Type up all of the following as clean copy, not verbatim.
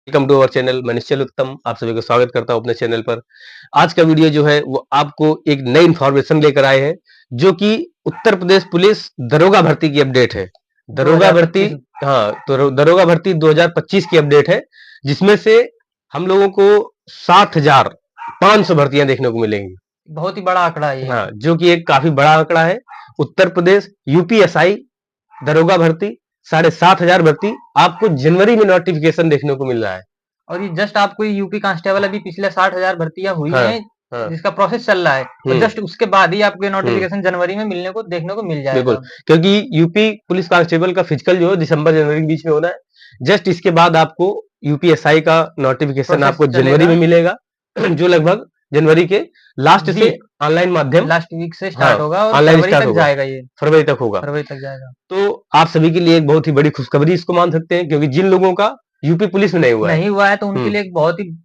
Welcome to our channel. मैं निश्चल उत्तम आप सभी को स्वागत करता हूं अपने चैनल पर। आज का वीडियो जो है वो आपको एक नई इन्फॉर्मेशन लेकर आए हैं, जो कि उत्तर प्रदेश पुलिस दरोगा भर्ती की अपडेट है। दरोगा भर्ती, 2025 हाँ, तो दरोगा भर्ती 2025 की अपडेट है, जिसमें से हम लोगों को 60,500 भर्तियां देखने को मिलेंगी। बहुत ही बड़ा आंकड़ा है ये। हाँ, जो कि एक काफी बड़ा आंकड़ा है। उत्तर प्रदेश यूपीएसआई दरोगा भर्ती 7,500 भर्ती आपको जनवरी में नोटिफिकेशन देखने को मिल रहा है। और ये जस्ट आपको यूपी कांस्टेबल अभी पिछले 60,000 भर्तियां हुई हाँ, हैं, हाँ, जिसका प्रोसेस चल रहा है और जस्ट उसके बाद ही आपको नोटिफिकेशन जनवरी में मिलने को देखने को मिल बिल्कुल, जाएगा। क्योंकि यूपी पुलिस कांस्टेबल का फिजिकल जो है दिसंबर जनवरी के बीच में होना है। जस्ट इसके बाद आपको यूपीएसआई का नोटिफिकेशन प्रोसेस आपको जनवरी में मिलेगा, जो लगभग जनवरी के लास्ट से ऑनलाइन माध्यम लास्ट वीक से हाँ स्टार्ट होगा और ऑनलाइन फरवरी स्टार्ट तक होगा, जाएगा ये। फरवरी तक होगा। फरवरी तक जाएगा। तो आप सभी के लिए एक बहुत ही बड़ी खुशखबरी इसको मान सकते हैं, क्योंकि जिन लोगों का यूपी पुलिस में नहीं हुआ है तो उनके लिए एक बहुत ही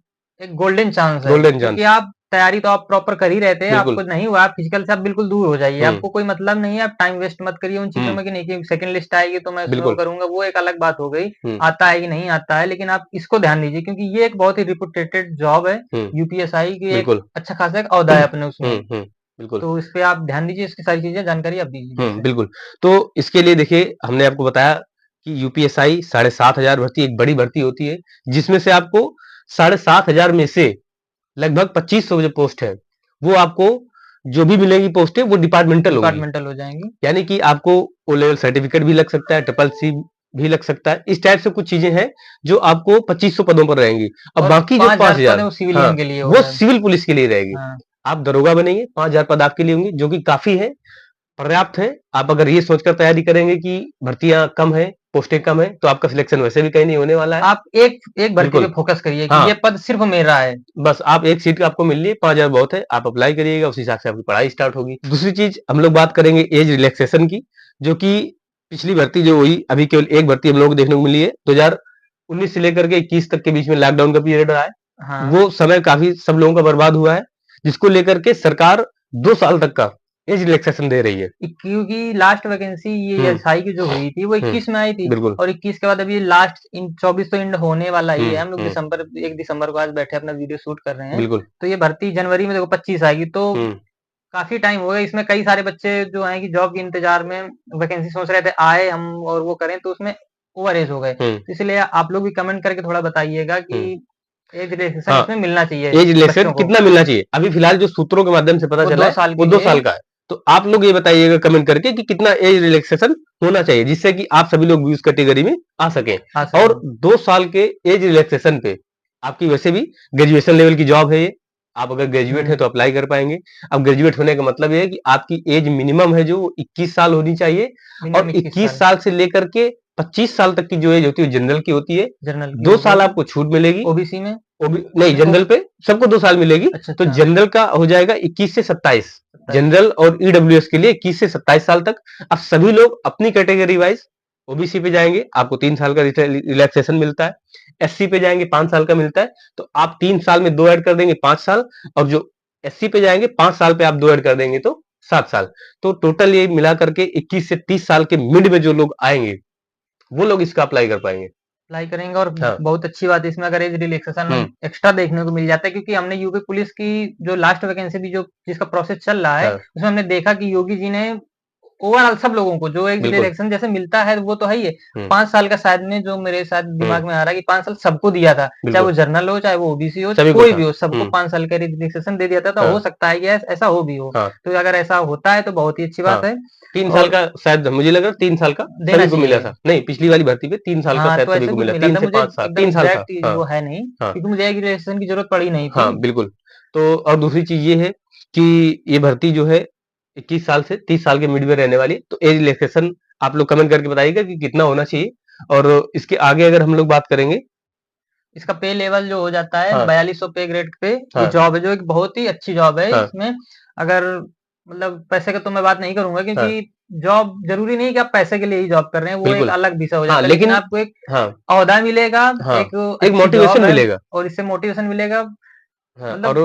एक गोल्डन चांस है, गोल्डन क्योंकि चांस, आप तैयारी तो आप प्रॉपर कर ही रहते हैं, बिल्कुल। आपको नहीं हुआ आप फिजिकल से आप बिल्कुल दूर हो जाइए, आपको कोई मतलब नहीं है, आप टाइम वेस्ट मत करिए उन चीजों में कि नहीं कि सेकंड लिस्ट आएगी तो मैं उसमें वो बिल्कुल। करूंगा, वो एक अलग बात हो गई। आता है कि नहीं आता है, लेकिन आप इसको ध्यान दीजिए क्योंकि ये एक बहुत ही रिपुटेटेड जॉब है। यूपीएसआई की एक बिल्कुल। अच्छा खासा एक ओहदा है अपने उसमें, बिल्कुल। तो इस पे आप ध्यान दीजिए, इसकी सारी चीजें जानकारी आप दीजिए जैसे। बिल्कुल। तो इसके लिए देखिए हमने आपको बताया कि यूपीएसआई 7,500 भर्ती एक बड़ी भर्ती होती है, जिसमें से आपको 7,500 में से लगभग 2500 जो पोस्ट है वो आपको जो भी मिलेगी पोस्ट है वो डिपार्टमेंटल हो जाएंगी, यानी कि आपको ओ लेवल सर्टिफिकेट भी लग सकता है, ट्रिपल सी भी लग सकता है। इस टाइप से कुछ चीजें हैं जो आपको 2500 पदों पर रहेंगी। अब और बाकी जो 5,000 पद 5,000 है वो हाँ सिविलियन के लिए वो होगा। सिविल पुलिस के लिए रहेगी। हाँ, आप दरोगा बनेंगे, 5,000 पद आपके लिए होंगे, जो कि काफी है, पर्याप्त है। आप अगर ये सोचकर तैयारी करेंगे कि भर्तियां कम है, पोस्टें कम है, तो आपका सिलेक्शन वैसे भी कहीं नहीं होने वाला है। आप एक एक भर्ती पे फोकस करिए कि ये पद सिर्फ मेरा है। बस आप एक सीट आपको मिल रही है, 5,000 बहुत है, आप अप्लाई करिएगा, उस हिसाब से आपकी पढ़ाई स्टार्ट होगी। दूसरी चीज हम लोग बात करेंगे एज रिलैक्सेशन की, जो कि पिछली भर्ती जो हुई, अभी केवल एक भर्ती हम लोग को देखने को मिली है 2019 से लेकर के 21 तक के बीच में लॉकडाउन का पीरियड रहा है। हाँ, वो समय काफी सब लोगों का बर्बाद हुआ है, जिसको लेकर के सरकार 2 साल तक का एज रिलैक्सेशन दे रही है। क्योंकि लास्ट वैकेंसी ये एसआई की जो हुई थी वो 21 में आई थी, बिल्कुल। और 21 के बाद अभी लास्ट इन 24 तो एंड होने वाला ही है। हम लोग 1 दिसंबर को आज बैठे अपना वीडियो शूट कर रहे हैं, बिल्कुल। तो ये भर्ती जनवरी में देखो 25 आएगी, तो काफी टाइम हो गया। इसमें कई सारे बच्चे जो हैं कि जॉब के इंतजार में वैकेंसी सोच रहे थे आए हम और वो करें, तो उसमें ओवर एज हो गए। तो इसलिए आप लोग भी कमेंट करके थोड़ा बताइएगा कि एज रिलैक्सेशन इसमें मिलना चाहिए, एज रिलैक्सेशन बच्चों को कितना मिलना चाहिए। अभी फिलहाल जो सूत्रों के माध्यम से पता वो चला 2 है साल वो के 2 साल लिए। का है। तो आप लोग ये बताइएगा कमेंट करके कि कितना एज रिलैक्सेशन होना चाहिए, जिससे कि आप सभी लोग भी उस कैटेगरी में आ सकें। और 2 साल के एज रिलैक्सेशन पे आपकी वैसे भी ग्रेजुएशन लेवल की जॉब है ये। आप अगर ग्रेजुएट है तो अप्लाई कर पाएंगे। अब ग्रेजुएट होने का मतलब ये है कि आपकी एज मिनिमम है जो 21 साल होनी चाहिए, और 21 साल से लेकर के 25 साल तक की जो एज होती है जनरल की होती है। जनरल 2 साल आपको छूट मिलेगी। ओबीसी में नहीं, जनरल पे सबको 2 साल मिलेगी। अच्छा, तो जनरल का हो जाएगा 21 से 27, जनरल और ईडब्ल्यूएस के लिए 21 से 27 साल तक। अब सभी लोग अपनी कैटेगरी वाइज ओबीसी पे जाएंगे, आपको 3 साल का रिलैक्सेशन मिलता है। एससी पे जाएंगे 5 साल का मिलता है, तो आप 3 साल में 2 ऐड कर देंगे 5 साल, और जो एससी पे जाएंगे 5 साल पे आप 2 ऐड कर देंगे तो 7 साल। तो टोटल ये मिला करके 21 से 30 साल के मिड में जो लोग आएंगे वो लोग इसका अप्लाई कर पाएंगे, अप्लाई करेंगे। और बहुत अच्छी बात है इसमें अगर एज रिलैक्सेशन एक्स्ट्रा देखने को मिल जाता है, क्योंकि हमने यूपी पुलिस की जो लास्ट वैकेंसी भी जो जिसका प्रोसेस चल रहा है उसमें हमने देखा कि योगी जी ने ओवरऑल सब लोगों को जो एक रिलैक्सेशन जैसे मिलता है वो तो है ही है। 5 साल का शायद में जो मेरे साथ दिमाग में आ रहा है कि 5 साल सबको दिया था, चाहे वो जर्नल हो चाहे वो ओबीसी हो कोई भी हो, सबको 5 साल का रिलैक्सेशन दे दिया था। तो हो सकता है कि ऐसा हो भी हो, तो अगर ऐसा होता है तो बहुत ही अच्छी बात है। 3 साल का शायद मुझे लग रहा है 3 साल का सभी को मिला था। नहीं, पिछली वाली भर्ती पे 3 साल का शायद तो सभी ऐसा को कुछ मिला, मिला 3 था से मुझे 5 साल, एकदम 3 साल था। एग्जैक्ट वो है नहीं, क्योंकि मुझे रिलैक्सेशन की जरूरत पड़ी नहीं थी। बिल्कुल। तो और दूसरी चीज ये है कि ये भर्ती जो है 21 साल से 30 साल के मिड में रहने वाली है। तो एज रिलैक्सेशन आप लोग कमेंट करके बताइएगा कि कितना होना चाहिए। और इसके आगे अगर हम लोग बात करेंगे, इसका पे लेवल जो हो जाता है 4200 पे ग्रेड पे ये जॉब है, जो एक बहुत ही अच्छी जॉब है। इसमें अगर मतलब पैसे का तो मैं बात नहीं करूंगा, क्योंकि जॉब जरूरी नहीं कि आप पैसे के लिए ही जॉब कर रहे हैं, वो एक अलग विषय हो जाता है, लेकिन आपको एक ओहदा मिलेगा, एक मोटिवेशन मिलेगा, और इससे मोटिवेशन मिलेगा। और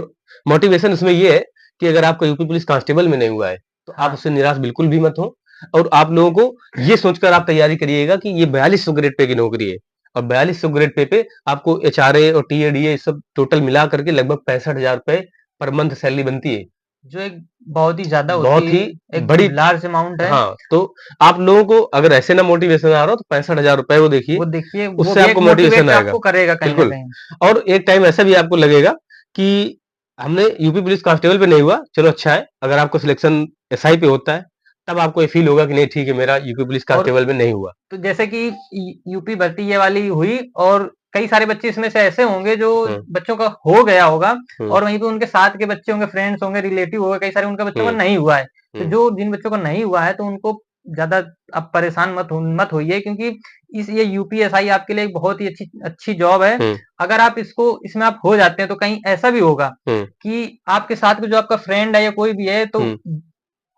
मोटिवेशन इसमें ये है कि अगर आपका यूपी पुलिस कांस्टेबल में नहीं हुआ है तो आप उससे निराश बिल्कुल भी मत हो, और आप लोगों को ये सोचकर आप तैयारी करिएगा कि ये 4200 ग्रेड पे की नौकरी है, और 4200 ग्रेड पे आपको एचआरए और टीएडीए सब टोटल मिला करके लगभग 65,000 रुपए पर मंथ सैलरी बनती है, जो एक बहुत ही ज्यादा होती बहुत है, ही एक बड़ी लार्ज अमाउंट है। हाँ, तो आप लोगों को अगर ऐसे ना मोटिवेशन आ रहा हो तो 65,000 रुपए वो देखिए, वो देखिए, वो उससे भी एक आपको मोटिवेशन मोटिवेट आएगा। आपको करेगा कहीं ना बिल्कुल। कहीं। और एक टाइम ऐसा भी आपको लगेगा कि हमने यूपी पुलिस कांस्टेबल पे नहीं हुआ, चलो अच्छा है। अगर आपको सिलेक्शन एसआई पे होता है, तब आपको ये फील होगा कि नहीं ठीक है, मेरा यूपी पुलिस और कांस्टेबल में नहीं हुआ। तो जैसे कि यूपी भर्ती ये वाली हुई, और कई सारे बच्चे इसमें से ऐसे होंगे जो बच्चों का हो गया होगा, और वहीं पे उनके साथ के बच्चे होंगे, फ्रेंड्स होंगे, रिलेटिव होंगे, कई सारे उनके बच्चों का नहीं हुआ है। तो जो जिन बच्चों का नहीं हुआ है, तो उनको ज्यादा अब परेशान मत होइए, क्योंकि ये यूपीएसआई आपके लिए एक बहुत ही अच्छी जॉब है। अगर आप इसमें आप हो जाते हैं, तो कहीं ऐसा भी होगा कि आपके साथ में जो आपका फ्रेंड है या कोई भी है, तो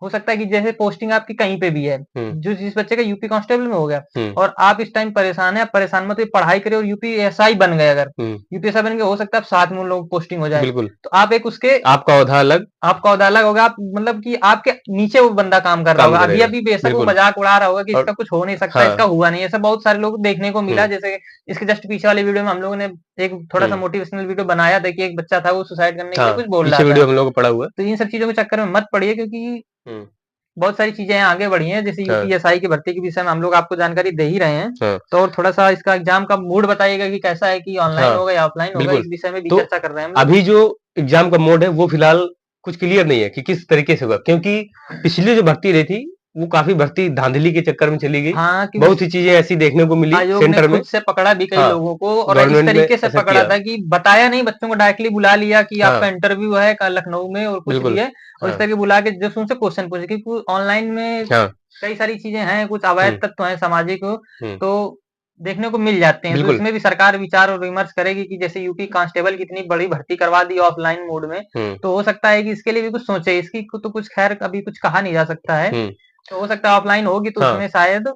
हो सकता है कि जैसे पोस्टिंग आपकी कहीं पे भी है, जो जिस बच्चे का यूपी कांस्टेबल में हो गया, और आप इस टाइम परेशान है, परेशान मत होइए, पढ़ाई करें और यूपीएसआई बन गए। अगर यूपीएसआई बन गए, हो सकता है आप साथ में उन लोगों को पोस्टिंग हो जाए। बिल्कुल। तो आप एक उसके आपका औहदा अलग होगा, आप मतलब कि आपके नीचे वो बंदा काम कर रहा होगा। अभी बेशक वो मजाक उड़ा रहा होगा कि इसका कुछ हो नहीं सकता, इसका हुआ नहीं। ऐसा बहुत सारे लोग देखने को मिला। जैसे इसके जस्ट पीछे वाले वीडियो में हम लोगों ने एक थोड़ा सा मोटिवेशनल वीडियो बनाया था कि एक बच्चा था, वो सुसाइड करने के लिए कुछ बोल रहा था। वीडियो हम लोगों को पड़ा हुआ है। तो इन सब चीजों के चक्कर में मत पड़िए, क्योंकि बहुत सारी चीजें आगे बढ़ी हैं। जैसे यूपीएसआई की भर्ती के विषय में हम लोग आपको जानकारी दे ही रहे हैं। तो थोड़ा सा इसका एग्जाम का मूड बताइएगा कि कैसा है, कि ऑनलाइन होगा या ऑफलाइन होगा, इस विषय में भी चर्चा कर रहे हैं हम लोग। अभी जो एग्जाम का मोड है वो फिलहाल कुछ क्लियर नहीं है कि किस तरीके से होगा, क्योंकि पिछली जो भर्ती रही थी वो काफी भर्ती धांधली के चक्कर में चली गई। बहुत सी चीजें ऐसी देखने को मिली सेंटर में, खुद से पकड़ा भी कई लोगों को, और इस तरीके से पकड़ा था कि बताया नहीं, बच्चों को डायरेक्टली बुला लिया कि आपका इंटरव्यू है लखनऊ में और कुछ भी है, और इस तरह बुला के जस्ट उनसे क्वेश्चन पूछे। क्योंकि ऑनलाइन में कई सारी चीजें हैं, कुछ अवैध तत्व हैं सामाजिक, तो देखने को मिल जाते हैं। तो इसमें भी सरकार विचार और विमर्श करेगी कि जैसे यूपी कांस्टेबल की इतनी बड़ी भर्ती करवा दी ऑफलाइन मोड में, तो हो सकता है कि इसके लिए भी कुछ सोचे। इसकी तो कुछ खैर अभी कुछ कहा नहीं जा सकता है, तो हो सकता है ऑफलाइन होगी तो उसमें शायद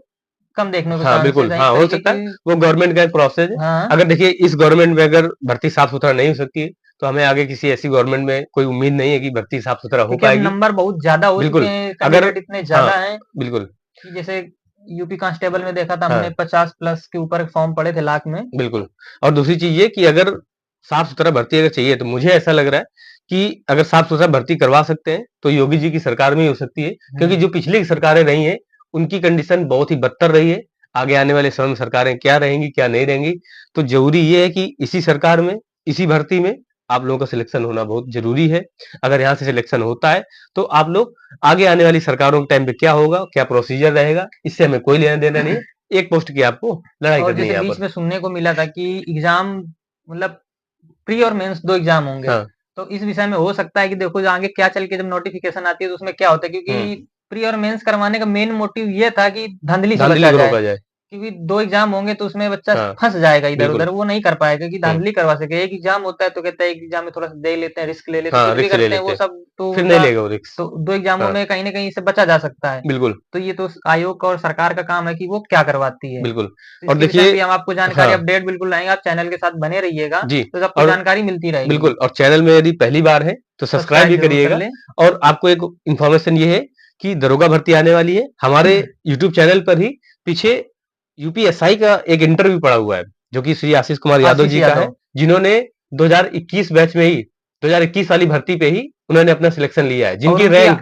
कम देखने को बिल्कुल हो सकता है। वो गवर्नमेंट का एक प्रोसेस है। अगर देखिए इस गवर्नमेंट में अगर भर्ती साफ सुथरा नहीं हो सकती है, तो हमें आगे किसी ऐसी गवर्नमेंट में कोई उम्मीद नहीं है कि भर्ती साफ सुथरा हो पाएगी। नंबर बहुत ज्यादा हो चुके हैं, कैंडिडेट इतने ज्यादा हैं। बिल्कुल। जैसे यूपी कांस्टेबल में देखा था हमने 50 प्लस के ऊपर फॉर्म पड़े थे लाख में। बिल्कुल। और दूसरी चीज ये कि अगर साफ सुथरा भर्ती अगर चाहिए, तो मुझे ऐसा लग रहा है कि अगर साफ सुथरा भर्ती करवा सकते हैं तो योगी जी की सरकार में ही हो सकती है, क्योंकि जो पिछली सरकारें रही हैं उनकी कंडीशन बहुत ही बदतर रही है। आगे आने वाले समय में सरकारें क्या रहेंगी क्या नहीं रहेंगी, तो जरूरी ये है कि इसी सरकार में, इसी भर्ती में आप लोगों का सिलेक्शन होना बहुत जरूरी है। अगर यहाँ से सिलेक्शन होता है तो आप लोग आगे आने वाली सरकारों के टाइम पे क्या होगा, क्या प्रोसीजर रहेगा, इससे हमें कोई लेना देना नहीं है। एक पोस्ट की आपको लड़ाई करनी है। बीच में सुनने को मिला था कि एग्जाम मतलब प्री और मेंस 2 एग्जाम होंगे। तो इस विषय में हो सकता है कि देखो आगे क्या चल के जब नोटिफिकेशन आती है तो उसमें क्या होता है, क्योंकि प्री और मेंस करवाने का मेन मोटिव ये था कि धांधली से बचा जाए। क्योंकि 2 एग्जाम होंगे तो उसमें बच्चा फंस जाएगा इधर उधर, वो नहीं कर पाएगा कि धांधली करवा सके। एक एग्जाम होता है तो कहता है एक एग्जाम में थोड़ा सा दे लेते हैं, रिस्क ले लेते हैं, कुछ भी करते हैं वो सब, तो फिर नहीं लेगा वो रिस्क। तो 2 एग्जामों में कहीं ना कहीं से बचा जा सकता है। बिल्कुल। तो ये तो आयोग का और सरकार का काम है कि वो क्या करवाती है। बिल्कुल। और देखिए हम आपको जानकारी अपडेट बिल्कुल लाएंगे, आप चैनल के साथ बने रहिएगा तो आपको जानकारी मिलती रहेगी। बिल्कुल। और चैनल में यदि पहली बार है तो सब्सक्राइब भी करिएगा। और आपको एक इन्फॉर्मेशन ये है कि दरोगा भर्ती आने वाली है। हमारे यूट्यूब चैनल पर ही पीछे यूपीएसआई का एक इंटरव्यू पड़ा हुआ है, जो कि श्री आशीष कुमार यादव जी का है, जिन्होंने 2021 बैच में ही 2021 वाली भर्ती पे ही उन्होंने अपना सिलेक्शन लिया है, जिनकी रैंक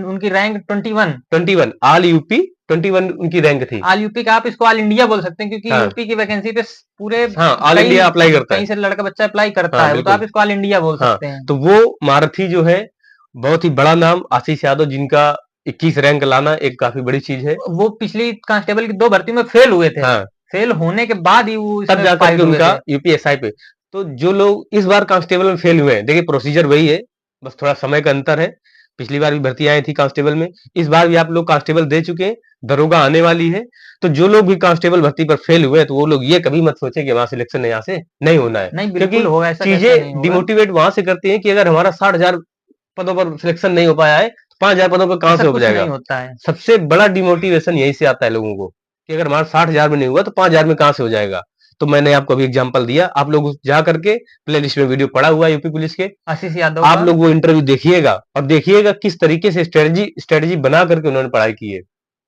उनकी रैंक 21 ऑल यूपी 21 उनकी रैंक थी। ऑल यूपी का आप इसको ऑल इंडिया बोल सकते हैं, क्योंकि यूपी की वैकेंसी पे पूरे ऑल इंडिया अप्लाई करता है, कहीं से लड़का बच्चा अप्लाई करता है, तो आप इसको ऑल इंडिया बोल सकते हैं। तो वो मारथी जो है बहुत ही बड़ा नाम आशीष यादव, जिनका 21 रैंक लाना एक काफी बड़ी चीज है। वो पिछली कांस्टेबल की 2 भर्ती में फेल हुए थे। फेल होने के बाद ही वो तब जाकर के उनका यूपीएसआई पे। तो जो लोग इस बार कांस्टेबल में फेल हुए हैं, देखिए प्रोसीजर वही है, बस थोड़ा समय का अंतर है। पिछली बार भी भर्ती आई थी कांस्टेबल में, इस बार भी आप लोग कांस्टेबल दे चुके हैं, दरोगा आने वाली है। तो जो लोग भी कांस्टेबल भर्ती पर फेल हुए हैं, तो वो लोग ये कभी मत सोचे कि हमारा सिलेक्शन यहाँ से नहीं होना है, क्योंकि चीजें डिमोटिवेट वहां से करती है कि अगर हमारा 60,000 पदों पर सिलेक्शन नहीं हो पाया है, 5,000 पदों पर कहां से हो जाएगा। होता है। सबसे बड़ा डिमोटिवेशन यही से आता है लोगों को कि अगर हमारा 60,000 में नहीं हुआ तो 5,000 में कहां से हो जाएगा। तो मैंने आपको अभी एग्जांपल दिया, आप लोग जा करके प्ले लिस्ट में वीडियो पड़ा हुआ है यूपी पुलिस के, आशीष यादव, आप लोग वो इंटरव्यू देखिएगा और देखिएगा किस तरीके से स्ट्रेटजी बना करके उन्होंने पढ़ाई की है।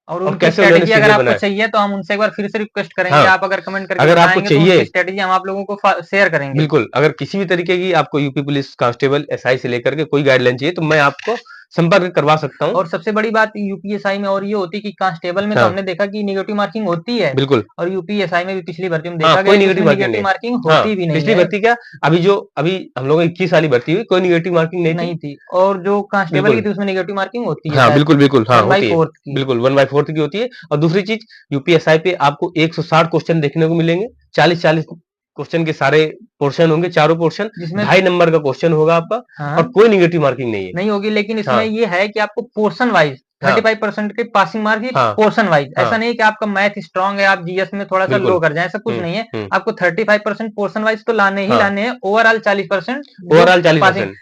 और उनकी स्ट्रेटेजी अगर आपको चाहिए तो हम उनसे एक बार फिर से रिक्वेस्ट करेंगे। हाँ, आप अगर कमेंट करके अगर आपको चाहिए स्ट्रेटेजी हम आप लोगों को शेयर करेंगे। बिल्कुल, अगर किसी भी तरीके की आपको यूपी पुलिस कांस्टेबल एसआई से लेकर के कोई गाइडलाइन चाहिए तो मैं आपको संपर्क करवा सकता हूँ। और सबसे बड़ी बात यूपीएसआई में और ये होती है कि कांस्टेबल में तो हमने देखा कि नेगेटिव मार्किंग होती है बिल्कुल, और यूपीएसआई में भी पिछली भर्ती में देखा कोई नेगेटिव मार्किंग होती भी नहीं पिछली भर्ती क्या अभी हम लोग 21 वाली भर्ती हुई, कोई नेगेटिव मार्किंग नहीं थी। और जो कांस्टेबल की थी उसमें नेगेटिव मार्किंग होती है। हाँ, बिल्कुल होती है, बिल्कुल 1/4 की होती है। और दूसरी चीज यूपीएसआई पे आपको 160 क्वेश्चन देखने को मिलेंगे, 40 क्वेश्चन के सारे पोर्शन होंगे, चारों पोर्शन जिसमें 2.5 नंबर का क्वेश्चन होगा आपका। हाँ, और कोई नेगेटिव मार्किंग नहीं होगी। लेकिन इसमें ये है कि आपको पोर्शन वाइज 35% के पासिंग मार्क ही पोर्शन वाइज, ऐसा नहीं कि आपका मैथ स्ट्रांग है आप जीएस में थोड़ा सा लो कर जाए, ऐसा कुछ नहीं है। आपको 35% पोर्शन वाइज तो लाने ही लाने हैं। ओवरऑल 40%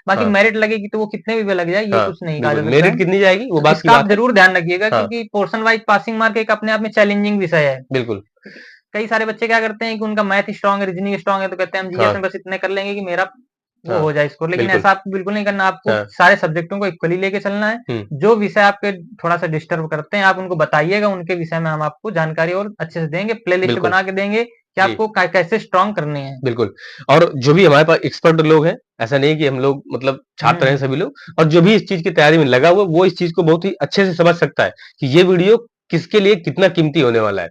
बाकी मेरिट लगेगी तो वो कितने भी लग जाए ये कुछ नहीं कहा जा सकता। मेरिट कितनी जाएगी वो बात आप जरूर ध्यान रखिएगा, क्योंकि पोर्शन वाइज पासिंग मार्क एक अपने आप में चैलेंजिंग विषय है। बिल्कुल, कई सारे बच्चे क्या करते हैं कि उनका मैथ स्ट्रांग है, रीजनिंग स्ट्रांग है, तो कहते हैं हम जीएस में बस इतने कर लेंगे कि मेरा वो हो जाए स्कोर। लेकिन ऐसा आपको बिल्कुल नहीं करना, आपको सारे सब्जेक्टों को इक्वली लेके चलना है। जो विषय आपके थोड़ा सा डिस्टर्ब करते हैं आप उनको बताइएगा, उनके विषय में हम आपको जानकारी और अच्छे से देंगे, प्ले लिस्ट बना के देंगे कि आपको कैसे स्ट्रांग करने हैं। बिल्कुल, और जो भी हमारे पास एक्सपर्ट लोग हैं, ऐसा नहीं कि हम लोग मतलब छात्र हैं सभी लोग, और जो भी इस चीज की तैयारी में लगा हुआ वो इस चीज को बहुत ही अच्छे से समझ सकता है कि ये वीडियो किसके लिए कितना कीमती होने वाला है।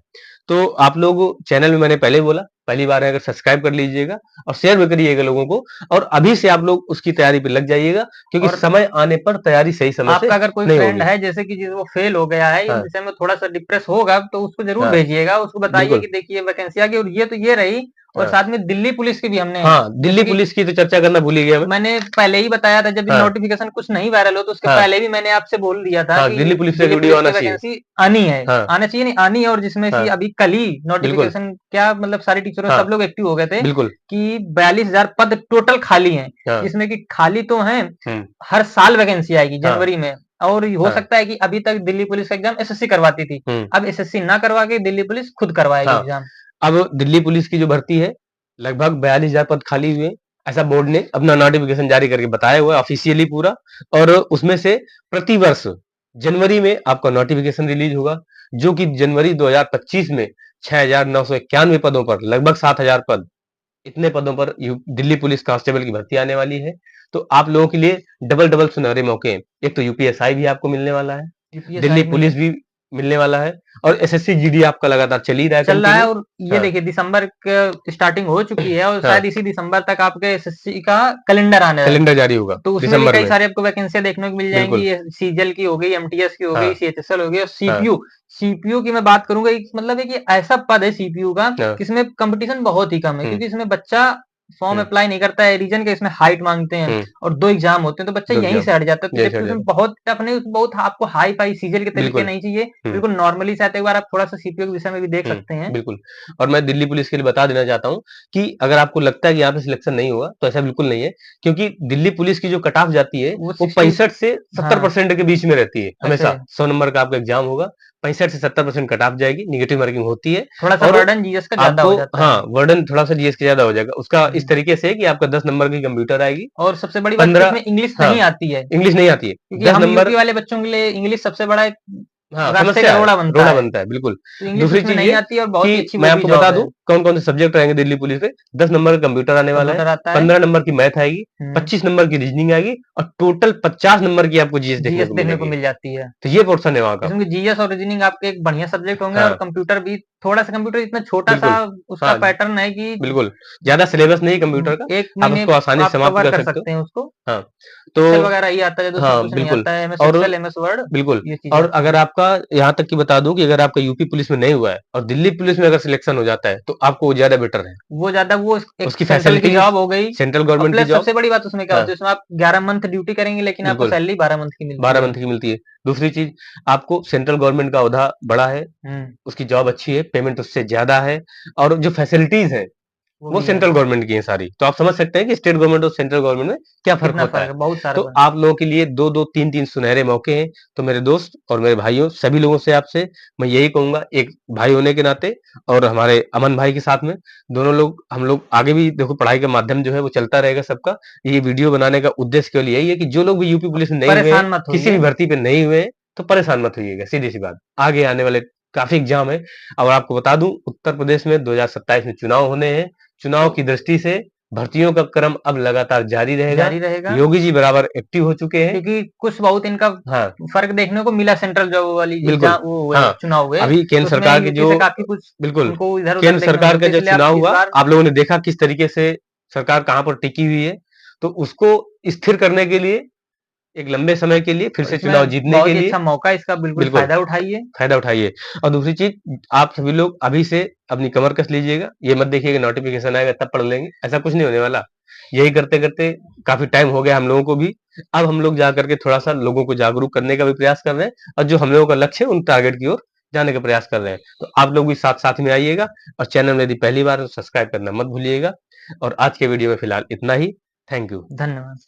तो आप लोग चैनल में मैंने पहले बोला, पहली बार है अगर सब्सक्राइब कर लीजिएगा और शेयर भी करिएगा लोगों को, और अभी से आप लोग उसकी तैयारी पे लग जाइएगा, क्योंकि समय आने पर तैयारी सही समय से आपका अगर कोई फ्रेंड है जैसे कि वो फेल हो गया है, इस विषय में थोड़ा सा डिप्रेस होगा, तो उसको जरूर भेजिएगा, उसको बताइए कि देखिए वैकेंसी आ गई और ये तो ये रही। और साथ में दिल्ली पुलिस की भी हमने दिल्ली पुलिस की तो चर्चा करना भूल ही गया मैंने पहले ही बताया था, जब नोटिफिकेशन कुछ नहीं वायरल हो तो उसके पहले भी मैंने आपसे बोल दिया था कि दिल्ली पुलिस से वीडियो आना चाहिए, वैकेंसी आनी है, आना चाहिए नहीं आनी है। और जिसमें कि अभी कल ही नोटिफिकेशन क्या मतलब सारी टीचरों सब लोग एक्टिव हो गए थे कि 42,000 पद टोटल खाली हैं, जिसमें कि खाली तो हैं, हर साल वैकेंसी आएगी जनवरी में। और हो सकता है कि अभी तक दिल्ली पुलिस का एग्जाम एसएससी करवाती थी, अब एसएससी ना करवा के दिल्ली पुलिस खुद करवाएगी एग्जाम। अब दिल्ली पुलिस की जो भर्ती है लगभग 42,000 पद खाली हुए, ऐसा बोर्ड ने अपना नोटिफिकेशन जारी करके बताया हुआ है ऑफिशियली पूरा। और उसमें से प्रतिवर्ष जनवरी में आपका नोटिफिकेशन रिलीज होगा, जो कि जनवरी 2025 में 6,991 पदों पर लगभग 7,000 पद, इतने पदों पर दिल्ली पुलिस कांस्टेबल की भर्ती आने वाली है। तो आप लोगों के लिए डबल सुनहरे मौके हैं। एक तो यूपीएसआई भी आपको मिलने वाला है, दिल्ली पुलिस भी मिलने वाला है, और एसएससी जीडी आपका लगातार चल रहा है। और ये देखिए दिसंबर स्टार्टिंग हो चुकी है और शायद इसी दिसंबर तक आपके एसएससी का कैलेंडर जारी होगा, तो उसमें भी कई सारे आपको वैकेंसियां देखने को मिल जाएंगी। सीजीएल की हो गई, एमटीएस की हो गई, सीएचएसएल हो गई, और सीपीयू की मैं बात करूंगा, मतलब है कि ऐसा पद है सीपीयू का जिसमें कंपटीशन बहुत ही कम है, क्योंकि इसमें बच्चा फॉर्म अप्लाई नहीं करता है, रीजन के इसमें हाइट मांगते हैं और 2 एग्जाम होते हैं, तो बच्चा यहीं से हट जाता है। तो इसमें बहुत अपने बहुत आपको हाई फाई सीजल के तरीके नहीं चाहिए, बिल्कुल नॉर्मली चाहते एक बार आप थोड़ा सा सीपीयू के विषय में भी देख सकते हैं। बिल्कुल, और मैं दिल्ली पुलिस के लिए बता देना चाहता हूँ कि अगर आपको लगता है कि यहाँ पे सिलेक्शन नहीं होगा तो ऐसा बिल्कुल नहीं है, क्योंकि दिल्ली पुलिस की जो कट ऑफ जाती है वो 65 से 70% के बीच में रहती है हमेशा। 100 नंबर का आपका एग्जाम होगा, 65 से 70% कट ऑफ जाएगी, निगेटिव मार्किंग होती है, थोड़ा सा वर्डन जीएस का ज्यादा हो जाता है। हाँ, वर्डन थोड़ा सा जीएस का ज्यादा हो जाएगा उसका, इस तरीके से कि आपका 10 नंबर की कंप्यूटर आएगी। और सबसे बड़ी बात इसमें इंग्लिश नहीं आती है, इंग्लिश नहीं आती है, क्योंकि हम यूपी वाले बच्चों के लिए इंग्लिश सबसे बड़ा रोड़ा बनता है। बिल्कुल, दूसरी चीज नहीं आती है और बहुत अच्छी मैं आपको बता दूं कौन कौन से सब्जेक्ट रहेंगे दिल्ली पुलिस में। 10 नंबर का कंप्यूटर आने वाला है, 15 नंबर की मैथ आएगी, 25 नंबर की रीजनिंग आएगी, और टोटल 50 नंबर की आपको जीएस देखने को मिल जाती है। तो ये पोर्शन है वहाँ का, जीएस और रीजनिंग आपके एक बढ़िया सब्जेक्ट होंगे। और कंप्यूटर भी थोड़ा सा, कंप्यूटर इतना छोटा सा उसका पैटर्न है कि बिल्कुल ज्यादा सिलेबस नहीं कंप्यूटर का, एक आप उसको आसानी से समाप्त कर सकते हैं उसको। हाँ, तो वगैरह ही आता है, बिल्कुल, और एमएस वर्ड बिल्कुल। और अगर आपका यहाँ तक की बता दूं कि अगर आपका यूपी पुलिस में नहीं हुआ है और दिल्ली पुलिस में अगर सिलेक्शन हो जाता है तो आपको ज्यादा बेटर है, वो ज्यादा वो उसकी फैसिलिटी जॉब हो गई, सेंट्रल गवर्नमेंट की जॉब। सबसे बड़ी बात उसमें क्या होती है, उसमें आप 11 मंथ ड्यूटी करेंगे लेकिन आपको सैलरी 12 मंथ की मिलती है, 12 मंथ की मिलती है। दूसरी चीज, आपको सेंट्रल गवर्नमेंट का ओहदा बड़ा है, उसकी जॉब अच्छी है, पेमेंट उससे ज्यादा है, और जो फैसिलिटीज है वो सेंट्रल गवर्नमेंट की है सारी। तो आप समझ सकते हैं कि स्टेट गवर्नमेंट और सेंट्रल गवर्नमेंट में क्या फर्क होता है। बहुत सारा तो आप लोगों के लिए 2-2, 3-3 सुनहरे मौके हैं। तो मेरे दोस्त और मेरे भाइयों, सभी लोगों से आपसे मैं यही कहूंगा, एक भाई होने के नाते और हमारे अमन भाई के साथ में दोनों लोग, हम लोग आगे भी देखो पढ़ाई का माध्यम जो है वो चलता रहेगा सबका। ये वीडियो बनाने का उद्देश्य केवल यही है कि जो लोग भी यूपी पुलिस में नहीं हुए, किसी भी भर्ती पे नहीं हुए, तो परेशान मत होइएगा, सीधी सी बात। आगे आने वाले काफी एग्जाम है। और आपको बता दूं, उत्तर प्रदेश में 2027 में चुनाव होने हैं। चुनाव की दृष्टि से भर्तियों का क्रम अब लगातार जारी रहेगा। योगी जी बराबर एक्टिव हो चुके हैं, क्योंकि कुछ बहुत इनका फर्क देखने को मिला सेंट्रल जॉब वाली वो हुए, चुनाव हुए। अभी केंद्र सरकार के जो काफी कुछ बिल्कुल इधर केंद्र सरकार का जो चुनाव हुआ, आप लोगों ने देखा किस तरीके से सरकार कहां पर टिकी हुई है। तो उसको स्थिर करने के लिए एक लंबे समय के लिए फिर से चुनाव जीतने के लिए अच्छा मौका, इसका बिल्कुल फायदा उठाइए। और दूसरी चीज, आप सभी लोग अभी से अपनी कमर कस लीजिएगा। ये मत देखिएगा नोटिफिकेशन आएगा तब पढ़ लेंगे, ऐसा कुछ नहीं होने वाला। यही करते करते काफी टाइम हो गया हम लोगों को भी। अब हम लोग जाकर के थोड़ा सा लोगों को जागरूक करने का भी प्रयास कर रहे हैं, और जो हम लोगों का लक्ष्य है उन टारगेट की ओर जाने का प्रयास कर रहे हैं। तो आप लोग भी साथ साथ में आइएगा, और चैनल में यदि पहली बार तो सब्सक्राइब करना मत भूलिएगा। और आज के वीडियो में फिलहाल इतना ही। थैंक यू, धन्यवाद।